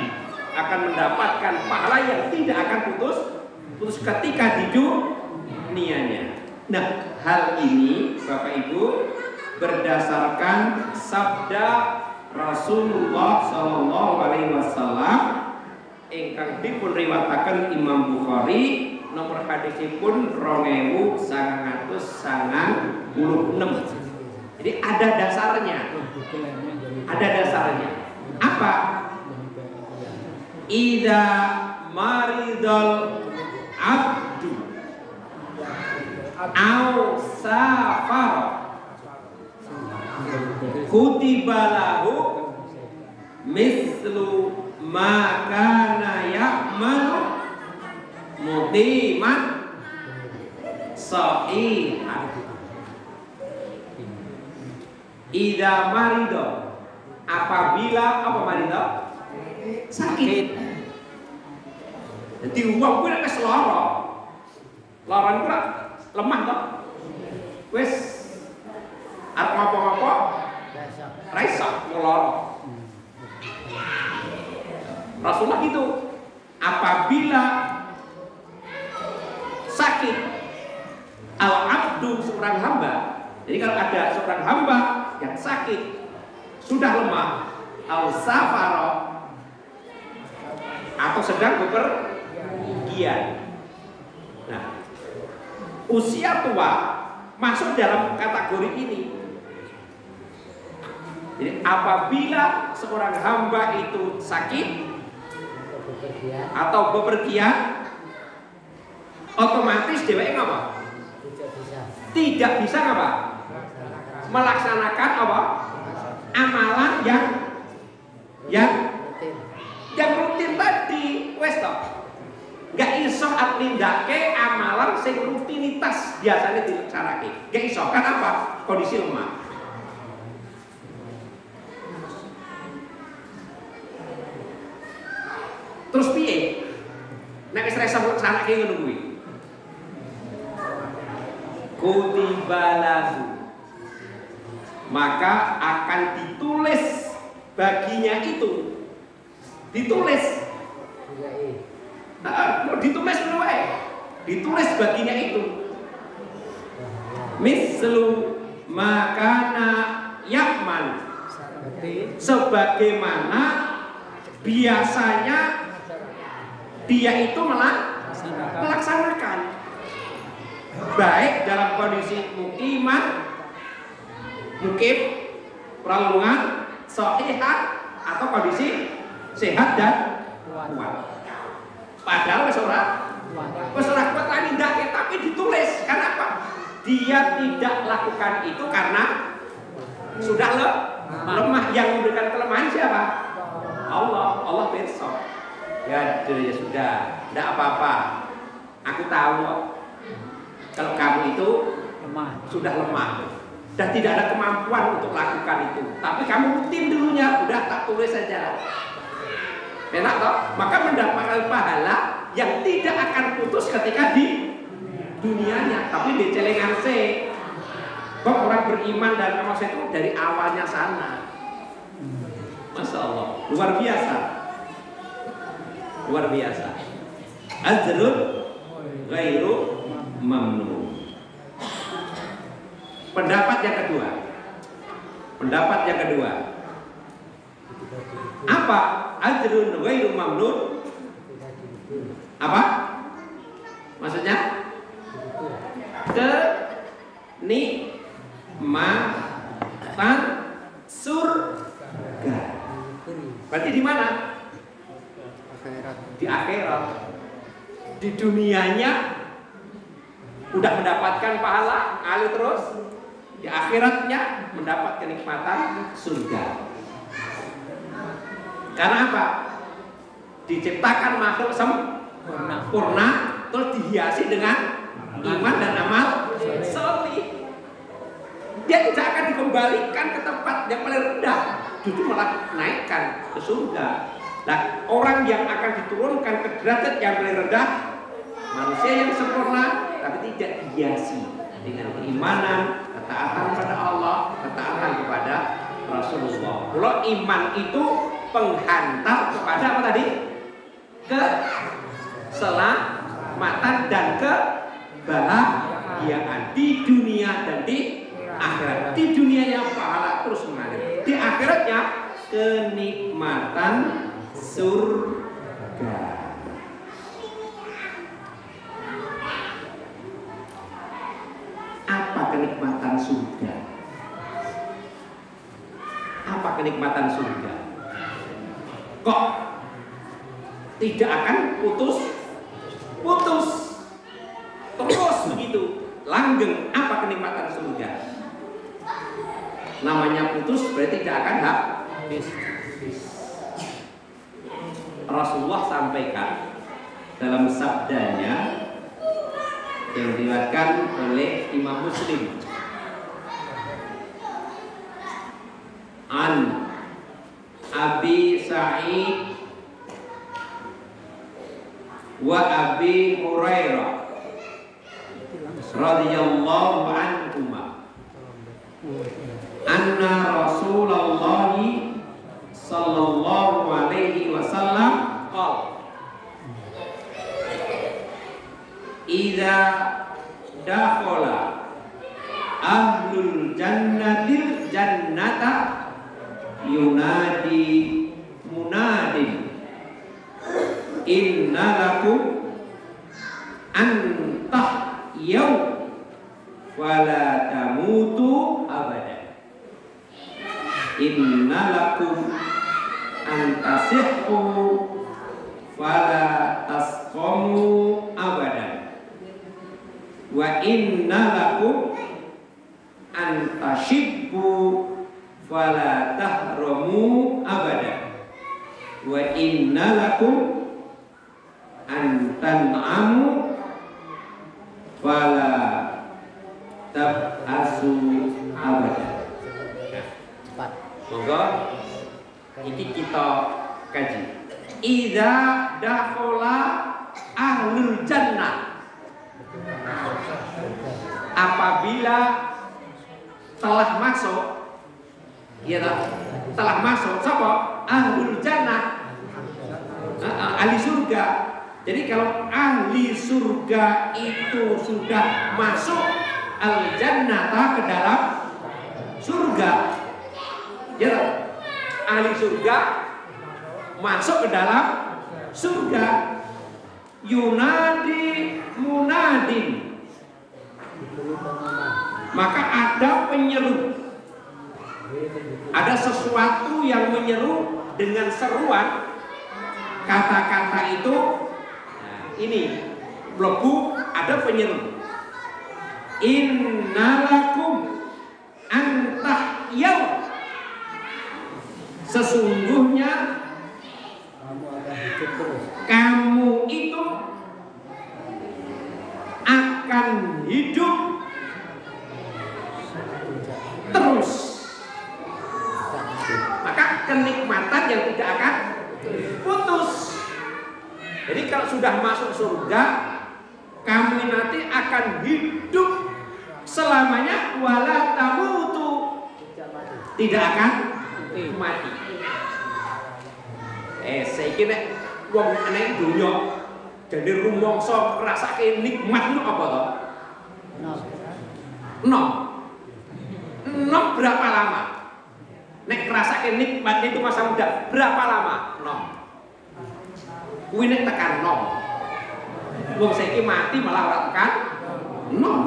akan mendapatkan pahala yang tidak akan putus ketika di dunianya. Nah, hal ini Bapak Ibu berdasarkan sabda Rasulullah Shallallahu Alaihi Wasallam ingkang dipun riwayataken Imam Bukhari, nomor hadisipun 2996. Jadi ada dasarnya. Ada dasarnya. Apa? Idza maridal abdu au safar kutiba lahu mislu ma kana ya'malu muqiman sahihan. Idza marido, apabila apa marido? Sakit. Jadi uang kuwi nek lara. Laran kuwi lemah toh. Wis arep ngapa-ngapa ra iso lara. Rasulullah gitu. Apabila sakit al-abdu seorang hamba. Jadi kalau ada seorang hamba yang sakit, sudah lemah, al-safaro, atau sedang bepergian. Nah, usia tua masuk dalam kategori ini. Jadi apabila seorang hamba itu sakit atau bepergian, otomatis dheweke ngapa? Tidak bisa ngapa? Melaksanakan apa? Amalan yang rutin tadi, wes toh. Gak iso nindake amalan sing rutinitas biasanya dilaksanake. Gak iso, kan apa? Kondisi lemah. Terus piye? Nek wis resa laksanake ngono kuwi. Kutibalahu, maka akan ditulis baginya itu, ditulis ditulis baginya itu mislu makana yakman, sebagaimana biasanya dia itu melaksanakan, baik dalam kondisi mukim, perlindungan, sahihat, atau kondisi sehat dan kuat. Padahal wis ora kuat lagi ndak, tapi ditulis. Kenapa? Dia tidak lakukan itu karena sudah lemah. Yang memberikan kelemahan siapa? Allah besok. Ya sudah, tidak apa-apa. Aku tahu kalau kamu itu sudah lemah dan tidak ada kemampuan untuk lakukan itu. Tapi kamu rutin dulunya, udah tak tulis saja. Enak toh? Maka mendapatkan pahala yang tidak akan putus ketika di dunianya, tapi di celengan se. Kok orang beriman dan emas itu dari awalnya sana. Masya Allah, luar biasa. Luar biasa. Ajrun ghairu mamnun. Pendapat yang kedua. Apa ajrun ghairu mamnun? Apa? Maksudnya? Kenikmatan surga. Berarti di mana? Di akhirat. Di dunianya udah mendapatkan pahala, ngalir terus. Di akhiratnya mendapat kenikmatan surga. Karena apa? Diciptakan makhluk sempurna, terus dihiasi dengan iman dan amal solih. Dia tidak akan dikembalikan ke tempat yang paling rendah, justru malah naikkan ke surga. Nah, orang yang akan diturunkan ke derajat yang paling rendah, manusia yang sempurna, tapi tidak dihiasi dengan keimanan, ketaatan kepada Allah, ketaatan kepada Rasulullah. Kalau iman itu penghantar kepada apa tadi? Keselamatan dan kebahagiaan di dunia dan di akhirat. Di dunianya pahala terus mengalir, di akhiratnya kenikmatan surga. Apa kenikmatan surga? Apa kenikmatan surga? Kok tidak akan putus terus begitu langgeng? Apa kenikmatan surga? Namanya putus berarti tidak akan habis. Rasulullah sampaikan dalam sabdanya yang diriwayatkan oleh Imam Muslim, an Abi Sa'id wa Abi Hurairah radhiyallahu anhuma anna Rasulullah sallallahu alaihi wasallam qala idza dakhala ahlul jannatil jannata yunadi munadin inna lakum an tahyaw wala tamutu abada, inna lakum an tasihhu wala tasqamu abada, wa inna lakum an tashibbu fala tahramu abada, wa inna lakum an tan'amu fala tab'asu abada. Monggo iki kita kaji. Idza dakhala ahlul jannah, apabila telah masuk, ya telah masuk siapa? Ahlul jannah, ahli surga. Jadi kalau ahli surga itu sudah masuk al jannata ke dalam surga, ya ahli surga masuk ke dalam surga, yunadi munadin, maka ada penyeru, ada sesuatu yang menyeru dengan seruan kata-kata itu. Nah, ini mlebu, ada penyeru, innalakum antahyaw, sesungguhnya kamu itu akan hidup terus. Maka kenikmatan yang tidak akan putus. Jadi kalau sudah masuk surga, kamu nanti akan hidup selamanya, wala tamutu, tidak akan mati. Saiki nek wong nek donya jadi rumangsa ngrasake nikmat itu apa to? Nom berapa lama? Nek ngrasake nikmat itu masa muda berapa lama? Nom. Kuwi nek tekan nom. Wong saiki mati malah ora tekan nom.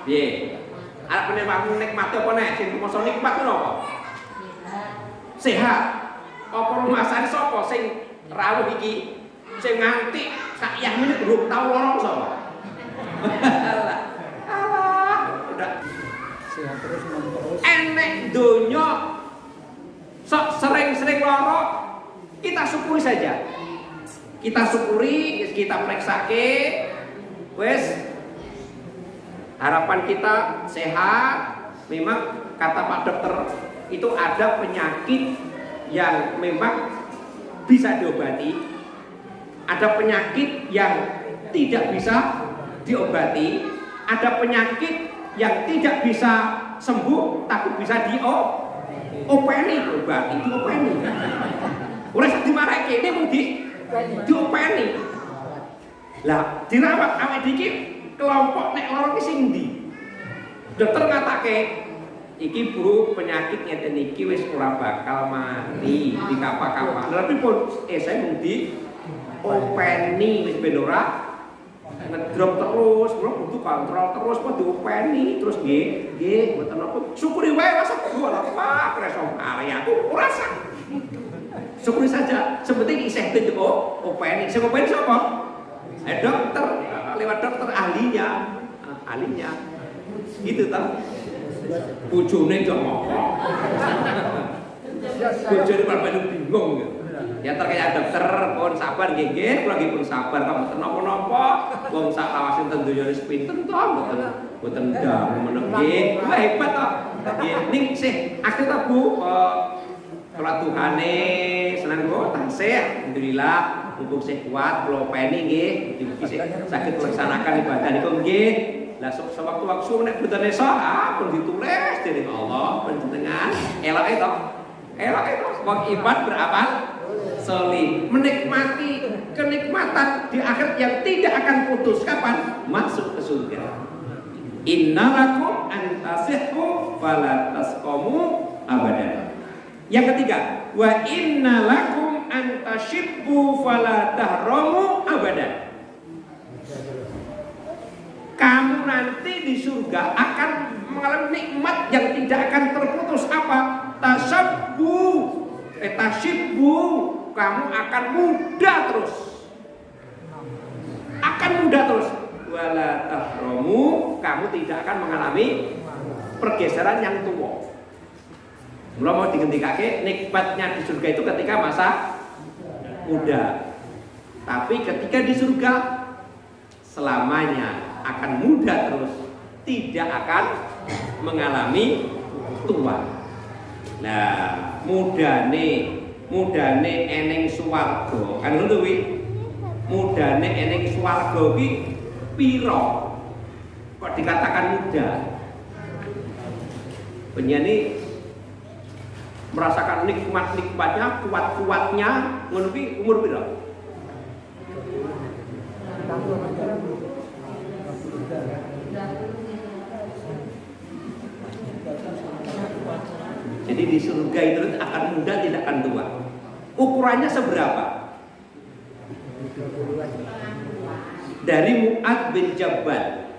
Piye? Arep menewamu nikmat apa nek sing masa nikmat ku apa? Sehat. Apa rumasane sapa sing rawuh iki? Sing nganti sak yah menit durung tau lara sapa? Alah, udah sehat terus nom terus. Enek donya sok sering-sering lara kita syukuri saja. Kita syukuri, kita periksake, wes harapan kita sehat. Memang kata Pak Dokter itu ada penyakit yang memang bisa diobati, ada penyakit yang tidak bisa diobati, ada penyakit yang tidak bisa sembuh tapi bisa diopeni, obati diopeni. Ora sak dimarake ini mung diopeni. Lah dirawat awake iki kelompok nek lara ki sing ndi? Dokter ngatake iki Bu penyakit ngeten iki wis ora bakal mati di kapal-kapal. Tapi pun saya mung diopeni wis ben ora ngedrop terus, butuh kontrol terus, kok diopeni terus nggih, mboten napa. Syukuri wae rasa ora apa, kreso area aku ora sak. Syukuri saja, sepenting isih diopeni. Sing openi sapa? Dokter, lewat dokter ahlinya. Gitu ta. Bojone njok ngopo. Bojone malah bingung ya. Ya terkait dokter pun sabar nggih, kula nggih pun sabar kok mboten napa-napa. Wong sak lawasin ten donya wis pinten to, mboten ndang meneng nggih. Wah hebat to. Nggih, ning sih akhir ta Bu, kula Tuhane seneng kok tansih alhamdulillah mumpung sih kuat kula openi nggih, mugi sih saged melaksanakan ibadah niku nggih. Lah sewaktu-waktu nek boten iso pun ditulis dening Allah panjenengan elok itu. Elok itu wong ibad beramal solih, menikmati kenikmatan di akhir yang tidak akan putus. Kapan? Masuk ke surga. Innalakum antasihhu fala tasqamu abadan. Yang ketiga, wa innalakum antashibbu fala tahramu abadan. Kamu nanti di surga akan mengalami nikmat yang tidak akan terputus. Apa? Tasabbu, tasibbu, kamu akan muda terus. Akan muda terus. Wala tahramu, kamu tidak akan mengalami pergeseran yang tua. Mula mau digantikake nikmatnya di surga itu ketika masa muda. Tapi ketika di surga selamanya akan muda terus, tidak akan mengalami tua. Nah, mudane eneng swarga. Kan ngono kuwi. Mudane eneng swarga kuwi pira? Kok dikatakan muda? Penyanyi merasakan nikmatnya, kuat-kuatnya, ngono kuwi umur pira? Jadi di surga itu akan muda, tidak akan tua. Ukurannya seberapa? Dari Mu'adz bin Jabal,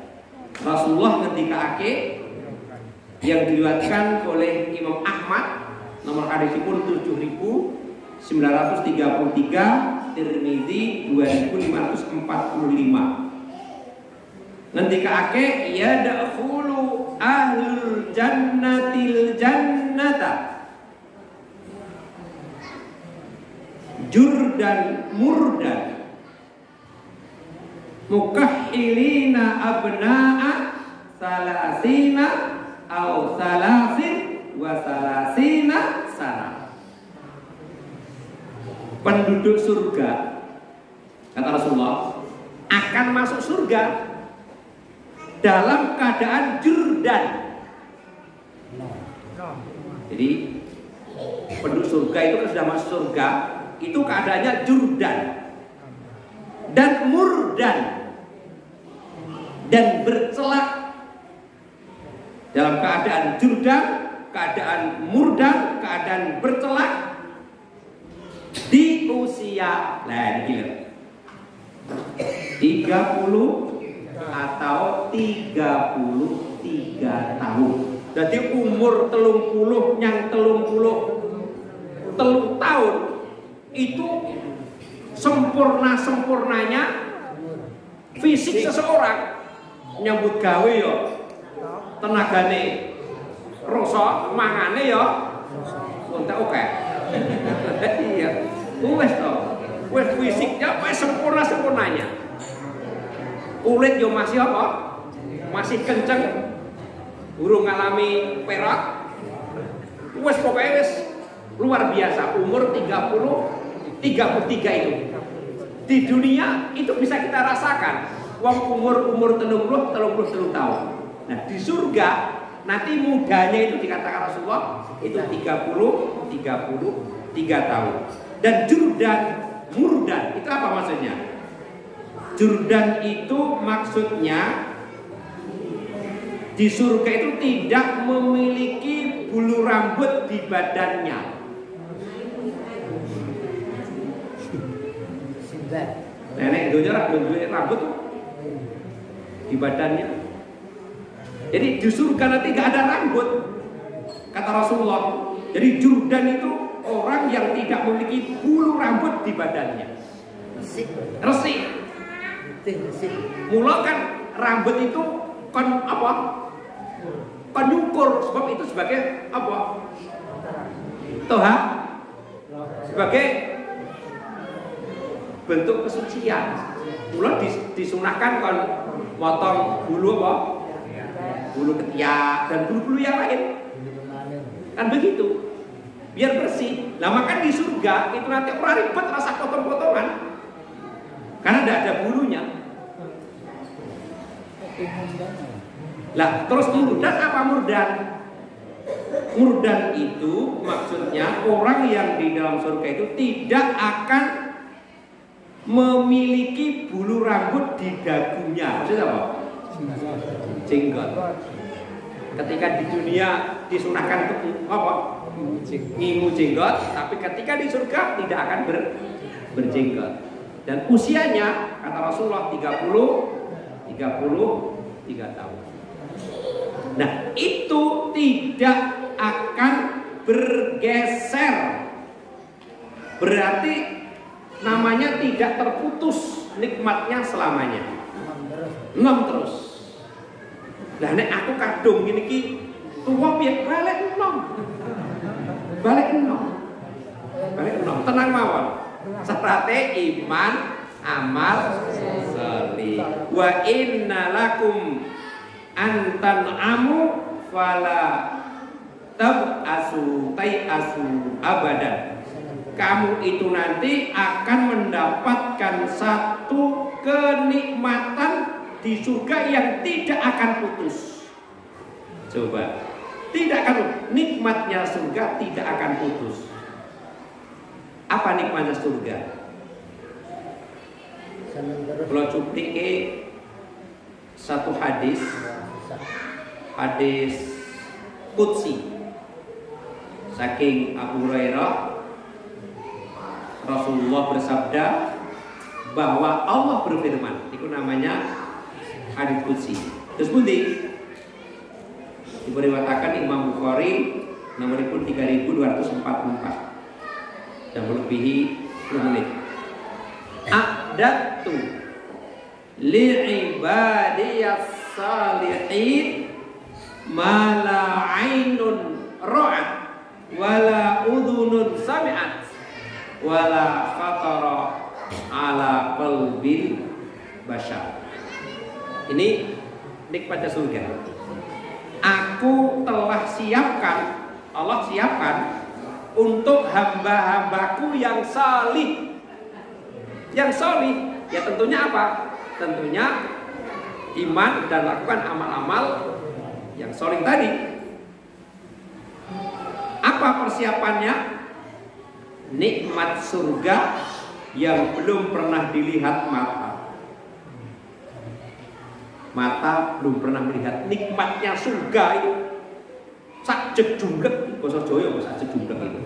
Rasulullah ngendikake yang diriwayatkan oleh Imam Ahmad, nomor hadisipun 7933, Tirmizi 2545. Ngendikake ya dakhulu ahlul jannatil jannata jurdan murdan mukahhilina abna'a salasina au salasin wa salasina sana. Penduduk surga, kata Rasulullah, akan masuk surga dalam keadaan jurdan. Jadi penduduk surga itu kan sudah masuk surga, itu keadaannya jurdan dan murdan dan bercelak. Dalam keadaan jurdan, keadaan murdan, keadaan bercelak di usia 30 atau 33 tahun. Jadi umur 30 yang 30 tahun itu sempurnanya fisik seseorang. Nyambut gawe yo tenagane rasa, mangane yo entek oke. Iya. Wes toh. Wes fisiknya wes sempurnanya. Kulit yo masih apa? Masih kenceng. Urung ngalami perak. Wes pokoknya wes luar biasa. Umur 33 itu. Di dunia itu bisa kita rasakan. Wong umur 30 tahun. Nah, di surga nanti mudanya itu dikatakan Rasulullah itu 33 tahun. Dan murdan itu apa maksudnya? Jurdan itu maksudnya di surga itu tidak memiliki bulu rambut di badannya. Nenek dunia rambut di badannya. Jadi di surga nanti gak ada rambut, kata Rasulullah. Jadi Jurdan itu orang yang tidak memiliki bulu rambut di badannya. Resik. Mula kan rambut itu kon apa? Penyukur, sebab itu sebagai apa? Toha, sebagai bentuk kesucian. Mula disunahkan kon motong bulu apa? Bulu ketiak dan bulu-bulu yang lain. Kan begitu. Biar bersih. Lah makan di surga itu nanti orang ribet rasa potong-potongan. Karena tidak ada bulunya. Lah terus murdan apa murdan? Murdan itu maksudnya orang yang di dalam surga itu tidak akan memiliki bulu rambut di dagunya. Maksudnya apa? Jenggot. Ketika di dunia disunahkan untuk apa? Ngingu jenggot, tapi ketika di surga tidak akan berjenggot. Dan usianya kata Rasulullah 33 tahun. Nah, itu tidak akan bergeser. Berarti namanya tidak terputus nikmatnya selamanya. 6 terus. Lah nek aku kadung ngene iki tuwa piye balik 6. Balik 6. Tenang mawon. Syaratnya iman, amal, salih. Wa inna lakum antan'amu fala tab'asu abadan. Kamu itu nanti akan mendapatkan satu kenikmatan di surga yang tidak akan putus. Coba, tidak akan, nikmatnya surga tidak akan putus. Apa nikmatnya surga? Kalau cuplike satu hadis qudsi saking Abu Hurairah, Rasulullah bersabda bahwa Allah berfirman, itu namanya hadis qudsi. Terus pundi? Diberiwatakan Imam Bukhari nomoripun 3244 dan melebihi 10 menit. A'dadtu li'ibadiyas salihin ma la 'ainun ra'at wa la udhunun sami'at wa la khatara ala qalbil bashar. Ini nikmatnya surga. Aku telah siapkan, Allah siapkan untuk hamba-hambaku yang salih. Yang salih, ya tentunya apa? Tentunya iman dan lakukan amal-amal yang salih tadi. Apa persiapannya? Nikmat surga yang belum pernah dilihat mata. Mata belum pernah melihat nikmatnya surga itu. Sak jejungket, basa Jawa kok sak jejungket itu.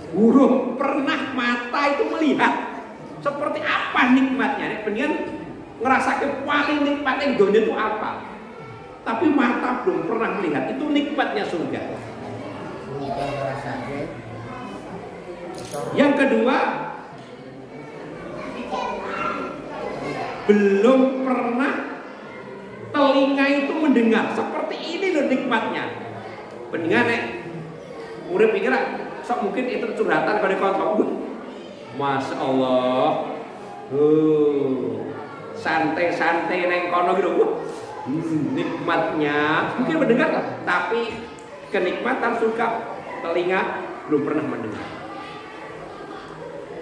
Burung pernah mata itu melihat seperti apa nikmatnya. Nek pengen ngerasake paling nikmatnya dunia itu apa. Tapi mata belum pernah melihat, itu nikmatnya surga. Yang kedua, belum pernah telinga itu mendengar. Seperti ini loh nikmatnya. Pendengar nek urip pikir sok mungkin itu curhatan pada kanca. Masya Allah. Santai-santai neng kono gitu. Nikmatnya mungkin mendengar, tapi kenikmatan suka telinga belum pernah mendengar.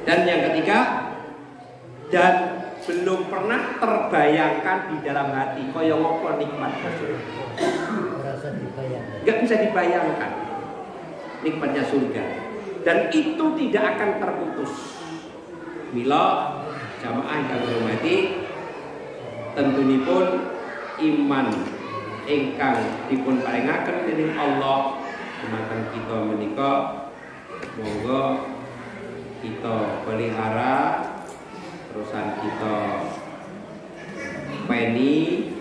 Dan yang ketiga, dan belum pernah terbayangkan di dalam hati kaya ngopo nikmat surga. Gak bisa dibayangkan nikmatnya surga. Dan itu tidak akan terputus. Mila jamaah ingkang hormati, tentunipun iman ingkang dipun paringaken dening Allah dumateng kita menika monggo kita pelihara, terusan kita peni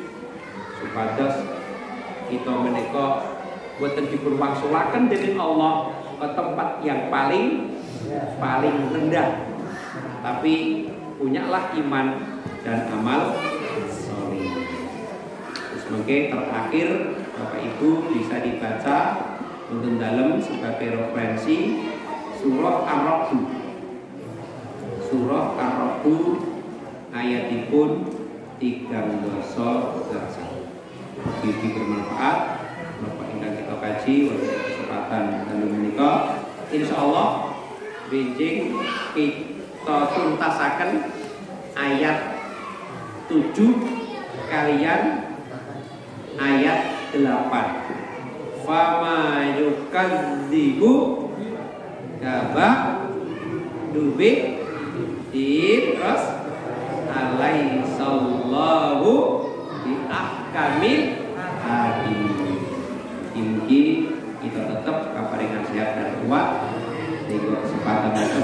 supados kita menika boten dipun wangsulaken dening Allah ke tempat yang paling rendah, tapi punyalah iman dan amal soleh. Semoga terakhir Bapak Ibu bisa dibaca untuk dalam sebagai referensi surah Ar-Ra'd. Surah Ar-Ra'd ayatipun 3 derajat. Mugi bermanfaat. Bapak ingkang kita kaji wonten kesempatan dalu menika insyaallah benjing kita tuntasaken ayat 7 kalian ayat 8. Fama yukadzibu kaba dubi terus alaihi sallahu bi ahkamil hakim. Mugi kita tetap kaparingan sehat dan kuat di kesempatan itu